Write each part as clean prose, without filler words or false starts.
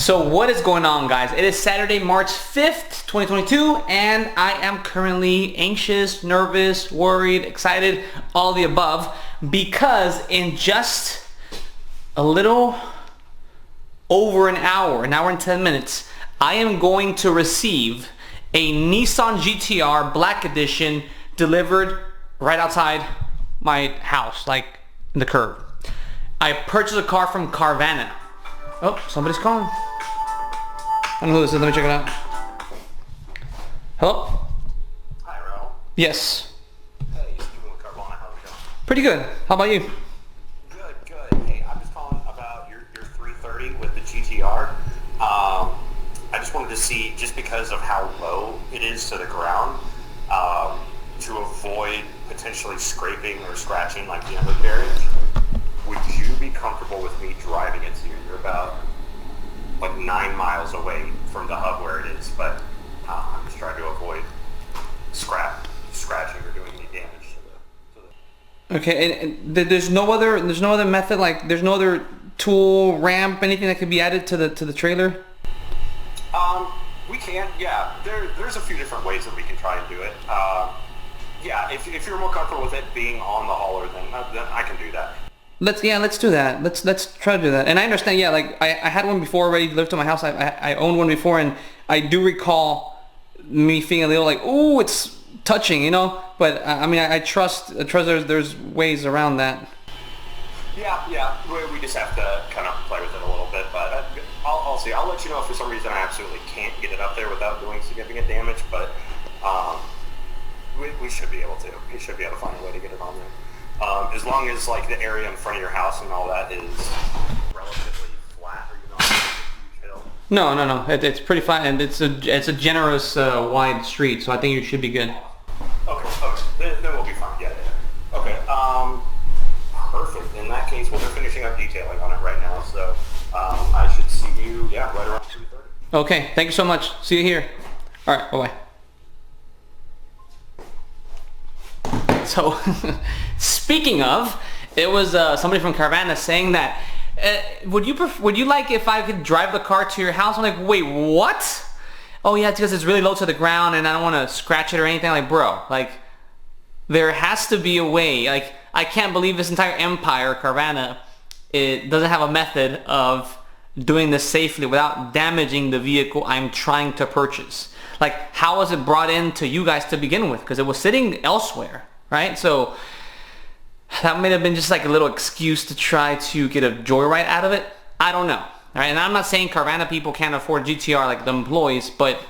So what is going on, guys? It is Saturday, March 5th, 2022, and I am currently anxious, nervous, worried, excited, all the above, because in just a little over an hour and 10 minutes, I am going to receive a Nissan GTR Black Edition delivered right outside my house, like in the curb. I purchased a car from CARVANA. Oh, somebody's calling. I don't know who this is. Let me check it out. Hello? Hi, Raul. Yes. Hey, Steven with CARVANA. How's it going? Pretty good. How about you? Good, good. Hey, I'm just calling about your 330 with the GTR. I just wanted to see, just because of how low it is to the ground, to avoid potentially scraping or scratching like the undercarriage, would you be comfortable with me driving it to you? You're about like 9 miles away from the hub where it is, but I'm just trying to avoid scratching or doing any damage to the Okay, and there's no other method, like there's no other tool, ramp, anything that could be added to the trailer? We can, yeah. There's a few different ways that we can try and do it. Yeah, if you're more comfortable with it being on the hauler, then I can do that. Let's do that. Let's try to do that. And I understand, yeah, like I had one before already delivered to my house. I owned one before, and I do recall me feeling a little like, ooh, it's touching, you know. But I mean, I trust there's ways around that. Yeah. We just have to kind of play with it a little bit, but I'll see. I'll let you know if for some reason I absolutely can't get it up there without doing significant damage. But we should be able to. We should be able to find a way to get it on there. As long as like the area in front of your house and all that is relatively flat, or you're not on a huge hill. No. It's pretty flat, and it's a generous wide street, so I think you should be good. Okay. Then we'll be fine. Yeah. Okay. Perfect. In that case, well, they're finishing up detailing on it right now, so I should see you, right around 3:30. Okay. Thank you so much. See you here. All right. Bye-bye. So, speaking of, it was somebody from CARVANA saying that, would you like if I could drive the car to your house? I'm like, wait, what? Oh yeah, it's because it's really low to the ground and I don't want to scratch it or anything. Like, bro, like, there has to be a way. Like, I can't believe this entire empire, CARVANA, it doesn't have a method of doing this safely without damaging the vehicle I'm trying to purchase. Like, how was it brought in to you guys to begin with? Because it was sitting elsewhere. Right? So that may have been just like a little excuse to try to get a joyride out of it. I don't know. All right? And I'm not saying CARVANA people can't afford GTR like the employees, but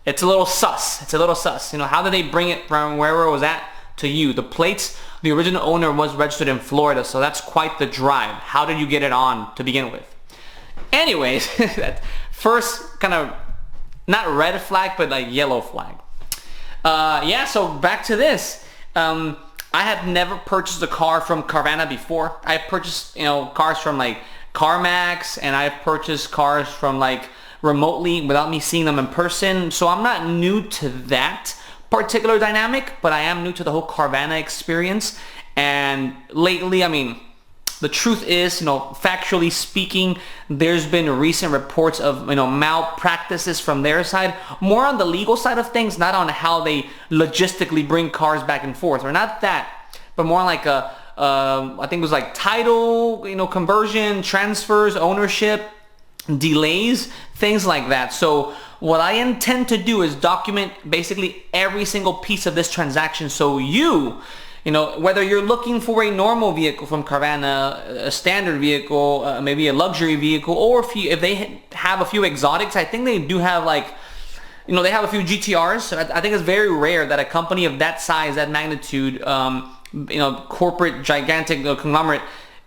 it's a little sus. It's a little sus. You know, how did they bring it from wherever it was at to you? The plates, the original owner was registered in Florida, so that's quite the drive. How did you get it on to begin with? Anyways, that first kind of, not red flag, but like yellow flag. Yeah, so back to this. I had never purchased a car from CARVANA before. I purchased, cars from like CarMax, and I've purchased cars from like remotely without me seeing them in person. So I'm not new to that particular dynamic, but I am new to the whole CARVANA experience. And lately, I mean, the truth is, factually speaking, there's been recent reports of, malpractices from their side, more on the legal side of things, not on how they logistically bring cars back and forth, or not that, but more like I think it was like title, conversion, transfers, ownership, delays, things like that. So what I intend to do is document basically every single piece of this transaction, so whether you're looking for a normal vehicle from CARVANA, a standard vehicle, maybe a luxury vehicle, or if they have a few exotics. I think they do have they have a few GTRs. So I think it's very rare that a company of that size, that magnitude, corporate, gigantic conglomerate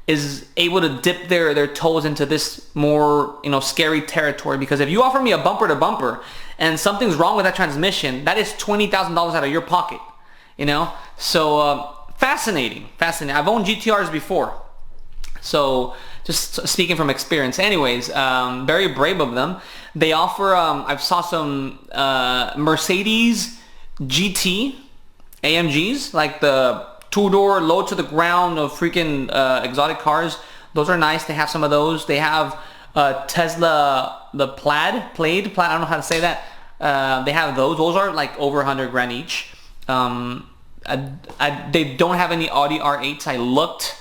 is able to dip their toes into this more, scary territory. Because if you offer me a bumper to bumper and something's wrong with that transmission, that is $20,000 out of your pocket. So fascinating. I've owned GTRs before, so just speaking from experience. Anyways, very brave of them. They offer, I saw some Mercedes GT AMGs, like the two-door, low to the ground of freaking exotic cars. Those are nice. They have some of those. They have Tesla, the Plaid, I don't know how to say that. They have those. Those are like over 100 grand each. They don't have any Audi R8s. I looked.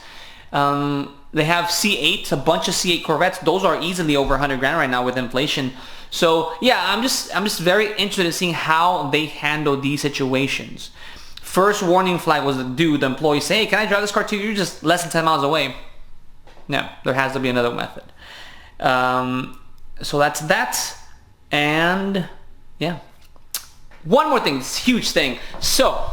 They have C8s, a bunch of C8 Corvettes. Those are easily over 100 grand right now with inflation. So yeah, I'm just very interested in seeing how they handle these situations. First warning flag was the employee say, hey, can I drive this car to you? You're just less than 10 miles away. No, there has to be another method. So that's that. And yeah. One more thing, this huge thing. So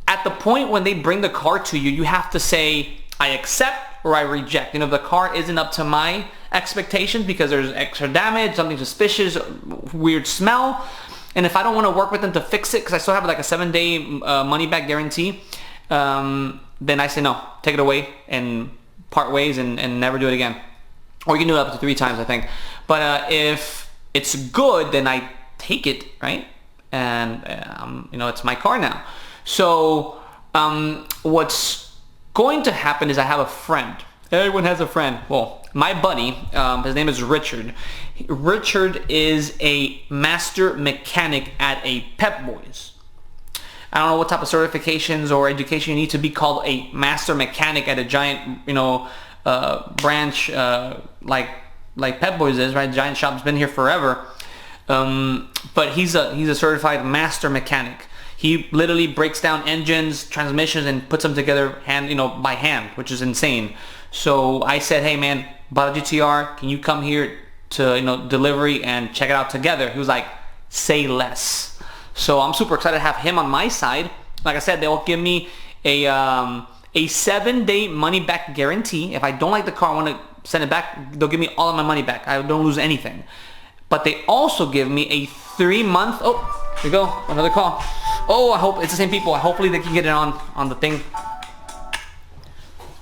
at the point when they bring the car to you, you have to say, I accept or I reject. You know, if the car isn't up to my expectations because there's extra damage, something suspicious, weird smell, and if I don't want to work with them to fix it because I still have like a 7-day money back guarantee, then I say no, take it away and part ways and never do it again. Or you can do it up to 3 times, I think. But if it's good, then I take it, right? And you know, it's my car now. So what's going to happen is I have a friend. Everyone has a friend. Well, my buddy, his name is Richard. Richard is a master mechanic at a Pep Boys. I don't know what type of certifications or education you need to be called a master mechanic at a giant, you know, branch like Pep Boys is, right? Giant shop's been here forever. But he's a certified master mechanic. He literally breaks down engines, transmissions, and puts them together by hand, which is insane. So I said, hey man, bought a GTR. Can you come here to delivery and check it out together? He was like, say less. So I'm super excited to have him on my side. Like I said, they'll give me a 7-day money back guarantee. If I don't like the car, I want to send it back, they'll give me all of my money back. I don't lose anything. But they also give me a 3-month. Oh, here we go, another call. Oh, I hope it's the same people. Hopefully they can get it on the thing.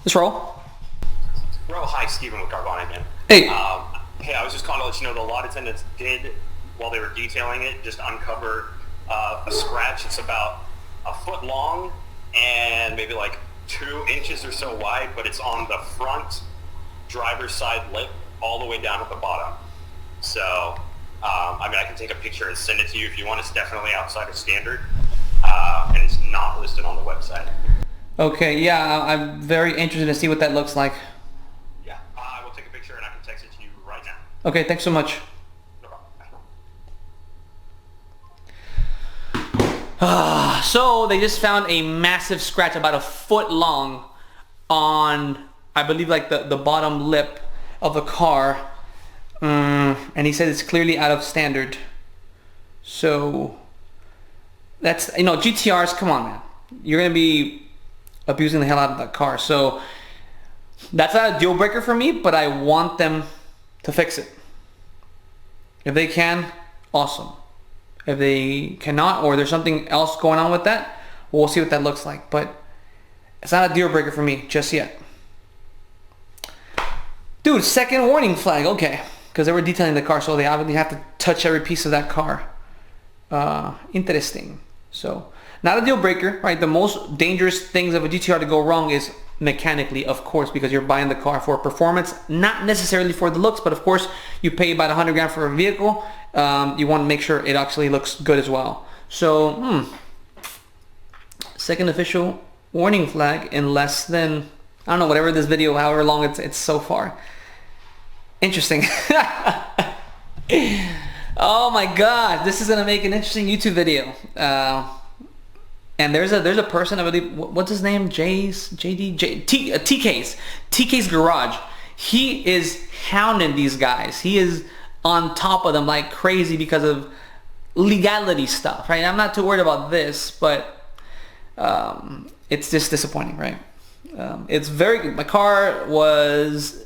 Let's roll. Hi, Steven with CARVANA again. Hey. Hey, I was just calling to let you know the lot attendants did, while they were detailing it, just uncover a scratch. It's about a foot long and maybe like 2 inches or so wide, but it's on the front driver's side lip all the way down at the bottom. So, I mean, I can take a picture and send it to you if you want. It's definitely outside of standard, and it's not listed on the website. Okay, yeah, I'm very interested to see what that looks like. Yeah, I will take a picture and I can text it to you right now. Okay, thanks so much. No problem. So they just found a massive scratch about a foot long on, I believe, like the bottom lip of the car. And he said it's clearly out of standard. So that's, GTRs, come on man, you're gonna be abusing the hell out of that car. So that's not a deal breaker for me, but I want them to fix it. If they can, awesome. If they cannot, or there's something else going on with that, we'll see what that looks like. But it's not a deal breaker for me just yet. Dude, second warning flag, okay. Because they were detailing the car, so they obviously have to touch every piece of that car. Interesting. So, not a deal breaker, right? The most dangerous things of a GTR to go wrong is mechanically, of course, because you're buying the car for performance, not necessarily for the looks, but of course, you pay about 100 grand for a vehicle. You want to make sure it actually looks good as well. So, second official warning flag in less than, I don't know, whatever this video, however long it's so far. Interesting. Oh my god, this is gonna make an interesting YouTube video. And there's a person, I believe, what's his name? TK's Garage. He is hounding these guys. He is on top of them like crazy because of legality stuff, right? I'm not too worried about this, but it's just disappointing, right? It's very good. My car was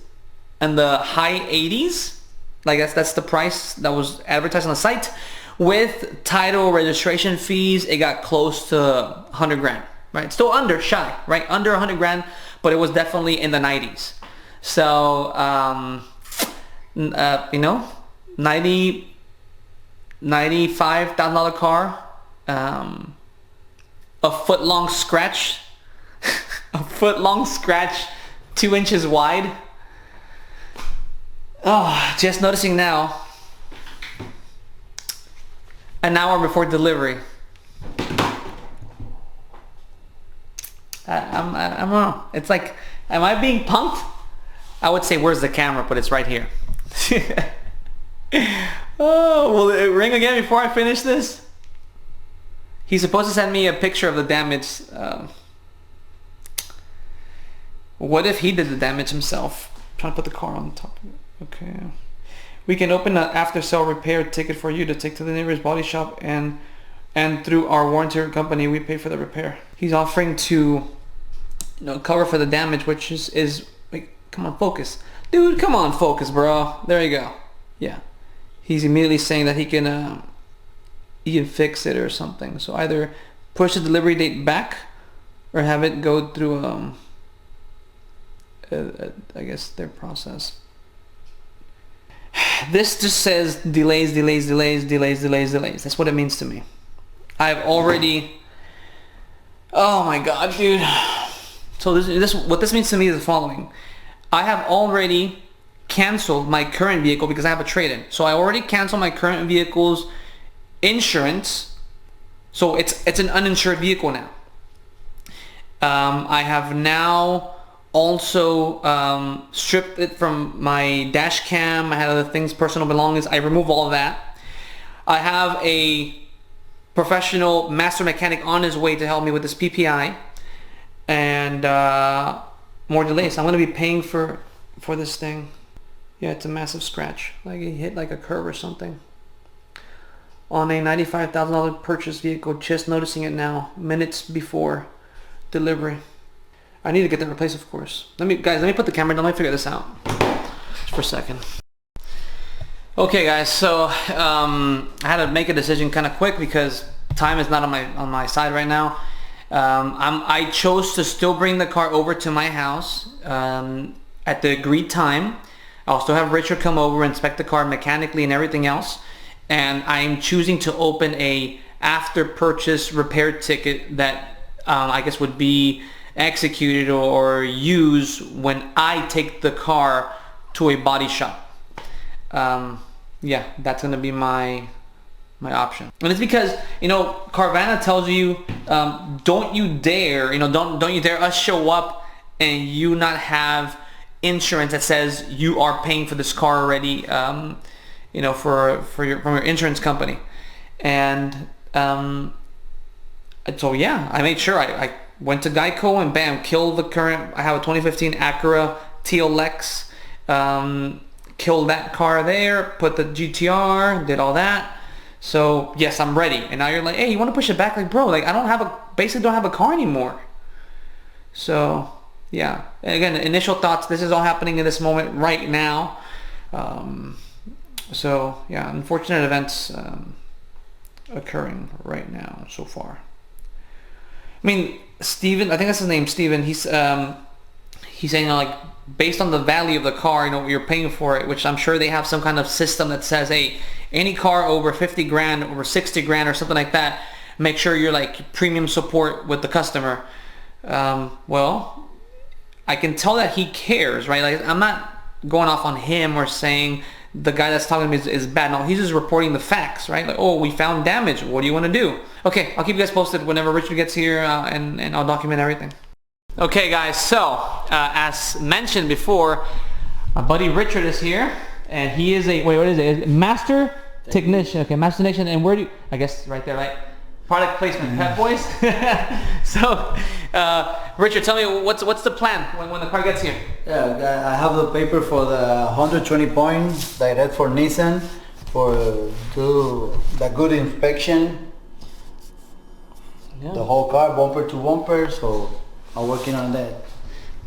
in the high 80s. Like that's the price that was advertised on the site. With title, registration fees, it got close to 100 grand, right? Still shy, right? Under 100 grand, but it was definitely in the 90s. So, $95,000 car, a foot long scratch, 2 inches wide. Oh, just noticing now. An hour before delivery. I don't know. It's like, am I being punked? I would say, where's the camera? But it's right here. Oh, will it ring again before I finish this? He's supposed to send me a picture of the damage. What if he did the damage himself? I'm trying to put the car on top of it. Okay. We can open an after-sale repair ticket for you to take to the nearest body shop, and through our warranty company, we pay for the repair. He's offering to, cover for the damage, which is like, come on, focus. Dude, come on, focus, bro. There you go. Yeah. He's immediately saying that he can fix it or something. So either push the delivery date back or have it go through, I guess, their process. This just says delays. That's what it means to me. I've already, oh my god, dude. So what this means to me is the following. I have already canceled my current vehicle because I have a trade-in. So I already canceled my current vehicle's insurance. So it's an uninsured vehicle now. I have now also stripped it from my dash cam. I had other things, personal belongings. I removed all of that. I have a professional master mechanic on his way to help me with this PPI, and more delays. I'm going to be paying for this thing. Yeah, it's a massive scratch, like it hit like a curb or something on a $95,000 purchase vehicle. Just noticing it now, minutes before delivery. I need to get that replaced, of course. Let me put the camera down. Let me figure this out just for a second. Okay, guys. So I had to make a decision kind of quick because time is not on my side right now. I chose to still bring the car over to my house at the agreed time. I'll still have Richard come over, inspect the car mechanically and everything else. And I'm choosing to open a after purchase repair ticket that I guess would be executed or used when I take the car to a body shop. Yeah, that's gonna be my option. And it's because, Carvana tells you, don't you dare, don't you dare us show up and you not have insurance that says you are paying for this car already, from your insurance company. And so yeah, I made sure I went to Geico and bam, killed the current. I have a 2015 Acura TLX, killed that car there, put the GTR, did all that. So yes, I'm ready. And now you're like, hey, you want to push it back? Like, bro, like basically don't have a car anymore. So yeah, and again, initial thoughts. This is all happening in this moment right now. So yeah, unfortunate events occurring right now so far. I mean, Steven, I think that's his name, Steven. He's saying like, based on the value of the car, you're paying for it, which I'm sure they have some kind of system that says, hey, any car over 50 grand, over 60 grand or something like that, make sure you're like premium support with the customer. Well, I can tell that he cares, right? Like, I'm not going off on him or saying the guy that's talking to me is bad. No, he's just reporting the facts, right? Like, oh, we found damage. What do you want to do? Okay, I'll keep you guys posted whenever Richard gets here, and I'll document everything. Okay, guys, so as mentioned before, my buddy Richard is here, and he is a master technician. Okay, master technician, and where do you, I guess right there, right? Product placement, Pep Boys. So, Richard, tell me what's the plan when the car gets here? Yeah, I have the paper for the 120 points direct for Nissan do the good inspection. Yeah. The whole car, bumper to bumper. So I'm working on that.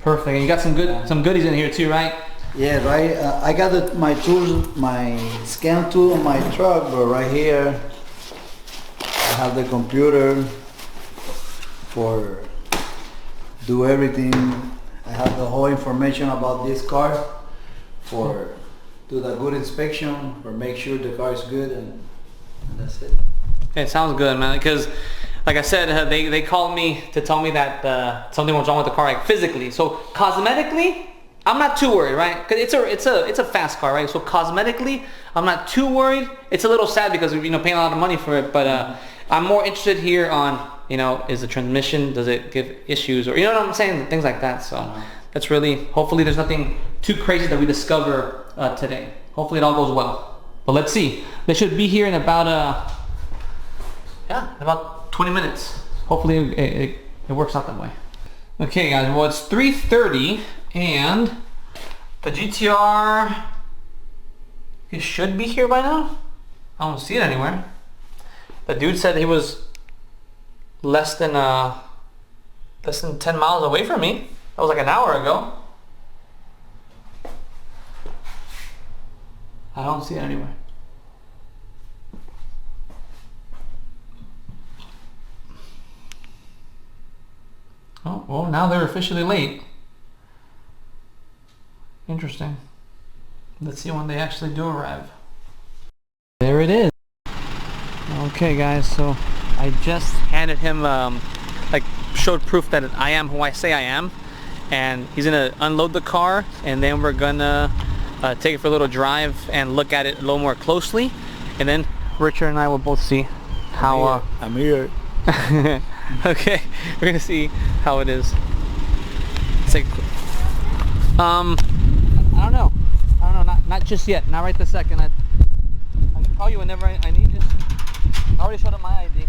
Perfect. And you got some goodies in here too, right? Yeah, right. I got my tools, my scan tool on my truck, but right here I have the computer for do everything. I have the whole information about this car for do the good inspection, for make sure the car is good, and that's it. It sounds good, man. Because, like I said, they called me to tell me that something was wrong with the car, like physically. So cosmetically, I'm not too worried, right? Because it's a fast car, right? So cosmetically, I'm not too worried. It's a little sad because paying a lot of money for it, but I'm more interested here on is the transmission, does it give issues, or you know what I'm saying, things like that. So that's really, hopefully there's nothing too crazy that we discover today. Hopefully it all goes well. But let's see. They should be here in about about 20 minutes. Hopefully it works out that way. Okay guys, well it's 3:30 and the GTR it should be here by now. I don't see it anywhere. The dude said he was less than 10 miles away from me. That was like an hour ago. I don't see it anywhere. Oh, well, now they're officially late. Interesting. Let's see when they actually do arrive. There it is. Okay, guys, so I just handed him, showed proof that I am who I say I am. And he's gonna unload the car, and then we're gonna take it for a little drive and look at it a little more closely. And then Richard and I will both see how... I'm here. Okay, we're gonna see how it is. It's like, I don't know, not just yet, not right this second. I can call you whenever I need you. I already showed up my ID.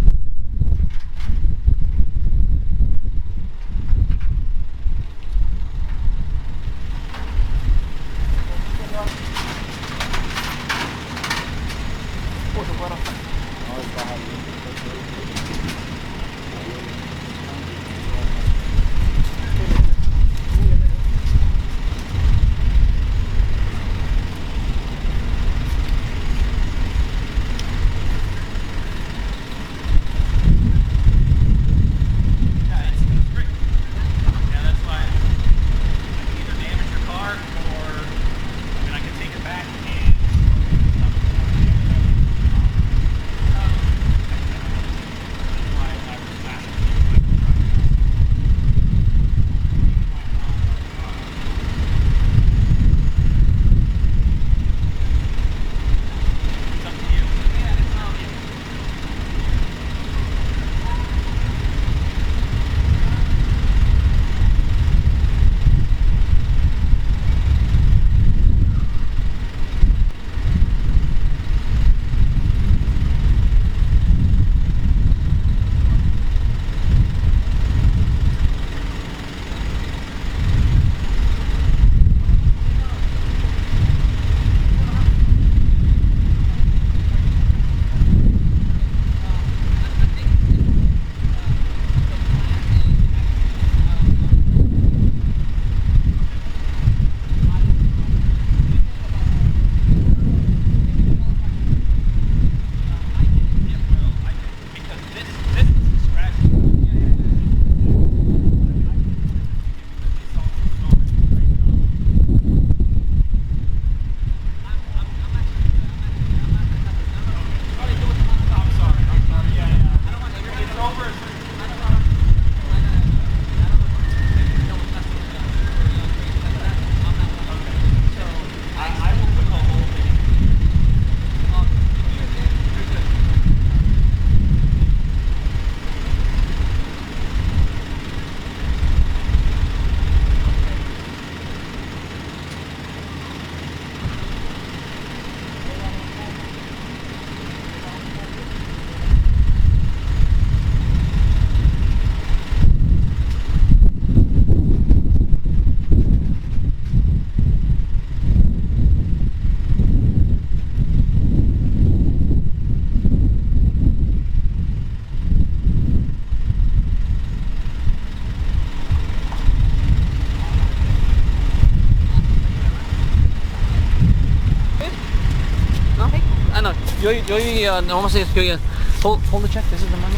Vamos a decir, hold the check. This is the money.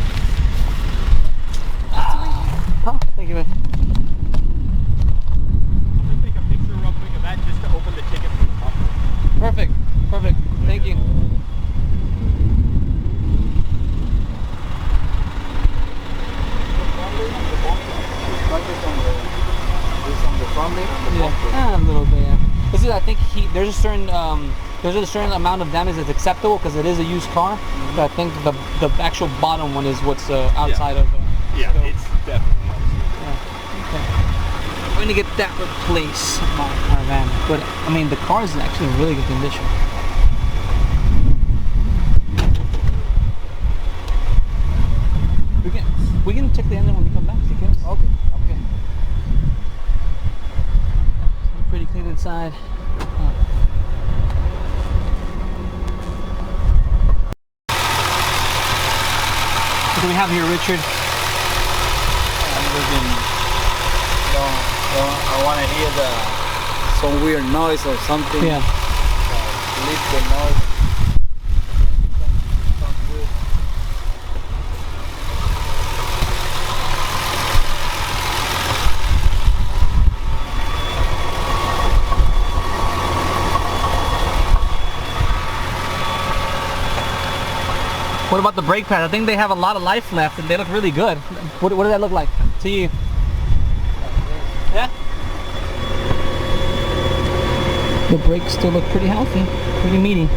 Oh, thank you, man. I'm gonna take a picture real quick of that just to open the ticket from the top. Perfect, perfect. Thank you. Yeah. there's a certain amount of damage that's acceptable because it is a used car. But I think the actual bottom one is what's outside of. Yeah, it's definitely. Okay. We're gonna get that replaced by CARVANA. But I mean, the car is actually in really good condition. We can check the engine when we come back. Okay. Okay. Pretty clean inside. What do we have here, Richard? I'm looking. I want to hear some weird noise or something. Yeah. Leave the noise. Sounds good. What about the brake pads? I think they have a lot of life left and they look really good. What does that look like to you? Yeah? The brakes still look pretty healthy, pretty meaty.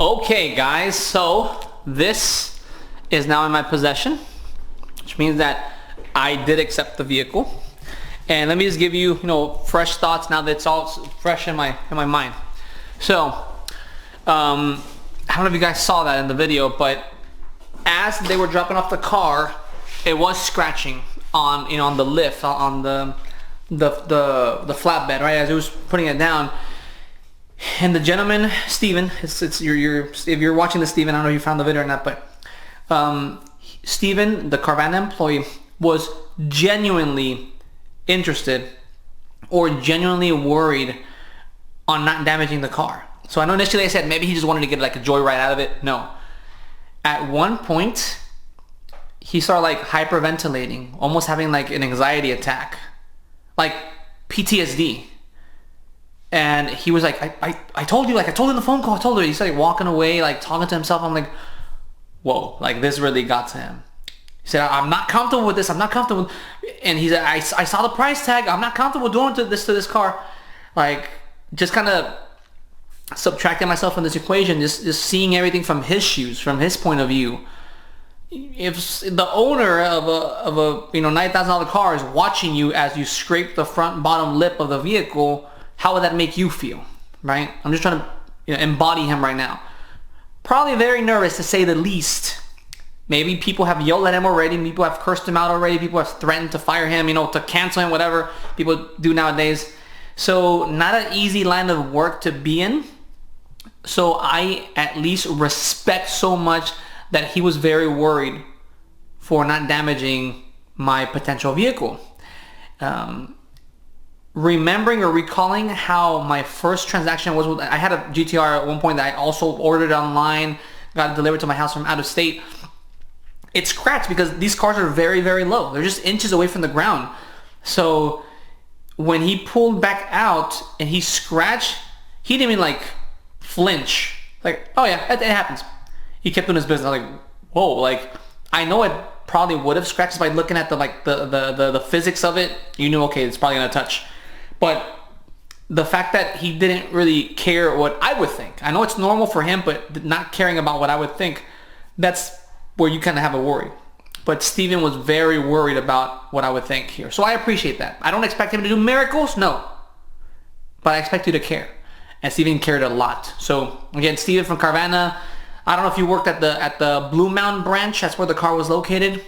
Okay guys, so this is now in my possession, which means that I did accept the vehicle. And let me just give you, fresh thoughts now that it's all fresh in my mind. So, I don't know if you guys saw that in the video, but as they were dropping off the car, it was scratching on, on the lift, on the flatbed, right? As it was putting it down. And the gentleman, Steven, if you're watching this, Steven, I don't know if you found the video or not, but Steven, the CARVANA employee, was genuinely interested or genuinely worried on not damaging the car. So I know initially I said maybe he just wanted to get like a joyride out of it. No. At one point, he started like hyperventilating, almost having like an anxiety attack, like PTSD. And he was like, I told you, like I told him in the phone call, I told her. He started walking away, like talking to himself. I'm like, whoa, like this really got to him. He said, I'm not comfortable with this. I'm not comfortable. And he said, I saw the price tag. I'm not comfortable doing to this car. Like, just kind of subtracting myself from this equation, just seeing everything from his shoes, from his point of view. If the owner of a $90,000 car is watching you as you scrape the front bottom lip of the vehicle, how would that make you feel, right? I'm just trying to embody him right now. Probably very nervous to say the least. Maybe people have yelled at him already. People have cursed him out already. People have threatened to fire him, to cancel him, whatever people do nowadays. So not an easy line of work to be in. So I at least respect so much that he was very worried for not damaging my potential vehicle. Remembering or recalling how my first transaction was I had a GTR at one point that I also ordered online, got it delivered to my house from out of state. It scratched because these cars are very, very low. They're just inches away from the ground. So when he pulled back out and he scratched, he didn't even like flinch. Like, oh yeah, it happens. He kept doing his business. I was like, whoa, like I know it probably would have scratched by looking at the physics of it. You knew, okay, it's probably gonna touch. But the fact that he didn't really care what I would think. I know it's normal for him, but not caring about what I would think, that's where you kind of have a worry. But Steven was very worried about what I would think here. So I appreciate that. I don't expect him to do miracles, no. But I expect you to care. And Steven cared a lot. So again, Steven from CARVANA, I don't know if you worked at the Blue Mountain branch, that's where the car was located,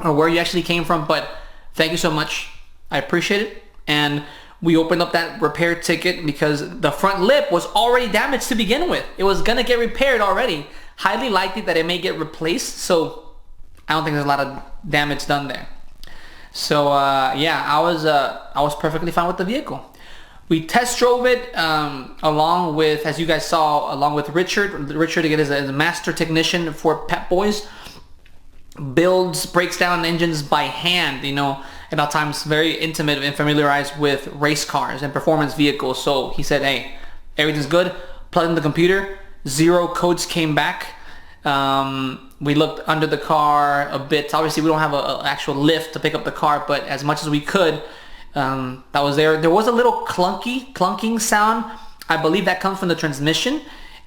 or where you actually came from, but thank you so much. I appreciate it. And we opened up that repair ticket because the front lip was already damaged to begin with. It was gonna get repaired already. Highly likely that it may get replaced, so I don't think there's a lot of damage done there. So yeah, I was perfectly fine with the vehicle. We test drove it along with, as you guys saw, along with Richard. Richard, again, is a master technician for Pep Boys. Breaks down engines by hand, at all times very intimate and familiarized with race cars and performance vehicles. So he said, hey, everything's good. Plugged in the computer, 0 codes came back. We looked under the car a bit. Obviously, we don't have an actual lift to pick up the car, but as much as we could, that was there. There was a little clunking sound. I believe that comes from the transmission,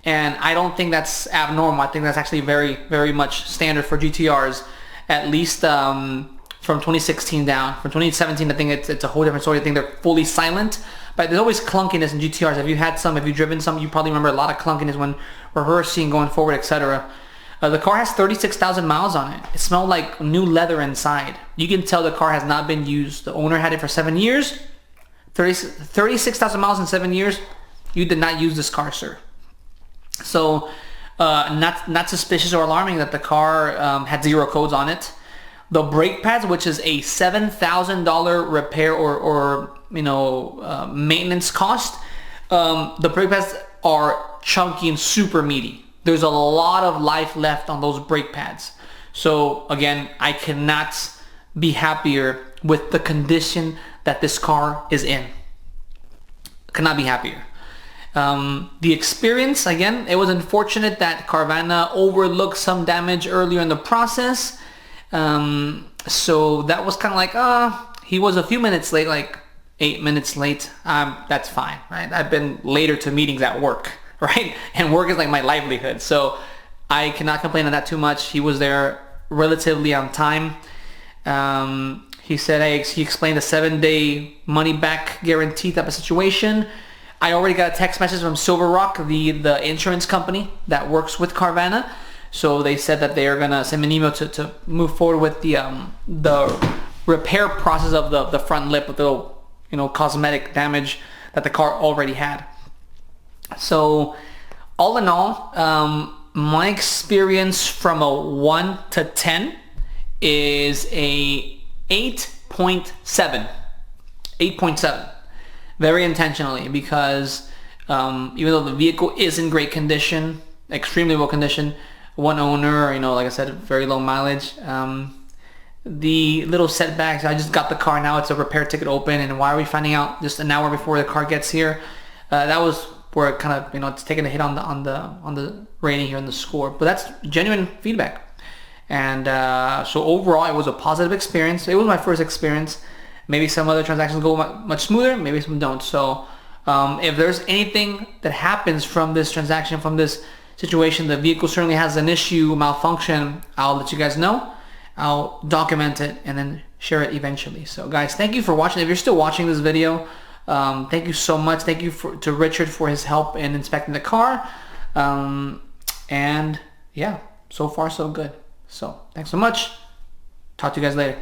and I don't think that's abnormal. I think that's actually very, very much standard for GTRs, at least from 2016 down. From 2017, I think it's a whole different story. I think they're fully silent, but there's always clunkiness in GTRs. If you had some, if you've driven some, you probably remember a lot of clunkiness when reversing, going forward, etc. The car has 36,000 miles on it. It smelled like new leather inside. You can tell the car has not been used. The owner had it for 7 years. 36,000 miles in 7 years. You did not use this car, sir. So, not suspicious or alarming that the car had 0 codes on it. The brake pads, which is a $7,000 repair or maintenance cost, the brake pads are chunky and super meaty. There's a lot of life left on those brake pads. So again, I cannot be happier with the condition that this car is in. Cannot be happier. The experience, again, it was unfortunate that Carvana overlooked some damage earlier in the process. So that was kind of like, he was a few minutes late, like 8 minutes late. That's fine, right? I've been later to meetings at work, right? And work is like my livelihood. So I cannot complain on that too much. He was there relatively on time. He said, he explained a 7-day money back guarantee type of situation. I already got a text message from Silver Rock, the insurance company that works with Carvana. So they said that they are gonna send me an email to move forward with the repair process of the front lip with the little, cosmetic damage that the car already had. So all in all, my experience from a 1 to 10 is a 8.7. 8.7. Very intentionally, because even though the vehicle is in great condition, extremely well condition, one owner, like I said, very low mileage. The little setbacks, I just got the car, now it's a repair ticket open, and why are we finding out just an hour before the car gets here? That was where it kind of, it's taking a hit on the rating here on the score. But that's genuine feedback. And so overall, it was a positive experience. It was my first experience. Maybe some other transactions go much smoother, maybe some don't. So if there's anything that happens from this transaction, from this situation, the vehicle certainly has an issue, malfunction, I'll let you guys know. I'll document it and then share it eventually. So guys, thank you for watching. If you're still watching this video, thank you so much. Thank you to Richard for his help in inspecting the car. And yeah, so far so good. So thanks so much. Talk to you guys later.